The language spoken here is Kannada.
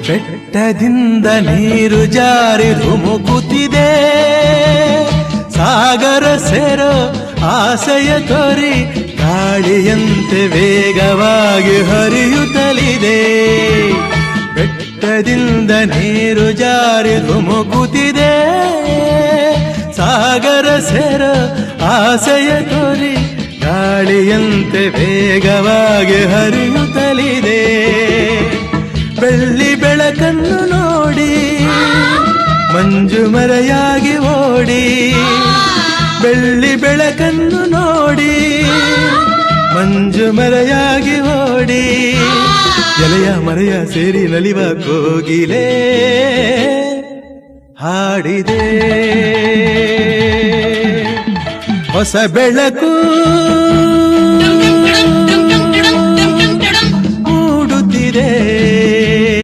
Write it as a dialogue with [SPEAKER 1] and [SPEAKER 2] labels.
[SPEAKER 1] ಬೆಟ್ಟದಿಂದ ನೀರು ಜಾರಿ ಧುಮುಕುತ್ತಿದೆ, ಸಾಗರ ಸೇರೋ ಆಸೆಯ ತೋರಿ ಗಾಳಿಯಂತೆ ವೇಗವಾಗಿ ಹರಿಯುತ್ತಲಿದೆ. ಬೆಟ್ಟದಿಂದ ನೀರು ಜಾರಿ ಧುಮುಕುತ್ತಿದೆ, ಸಾಗರ ಸೇರೋ ಆಸೆಯ ತೋರಿ ಗಾಳಿಯಂತೆ ವೇಗವಾಗಿ ಹರಿಯುತ್ತಲಿದೆ. ಬೆಳ್ಳಿ ಬೆಳಕನ್ನು ನೋಡಿ ಮಂಜು ಮರೆಯಾಗಿ ಓಡಿ, ಬೆಳ್ಳಿ ಬೆಳಕನ್ನು ನೋಡಿ ಮಂಜು ಮರೆಯಾಗಿ ಓಡಿ, ಎಲೆಯ ಮರೆಯ ಸೇರಿ ನಲಿವ ಕೋಗಿಲೆ ಹಾಡಿದೆ. ಹೊಸ ಬೆಳಕು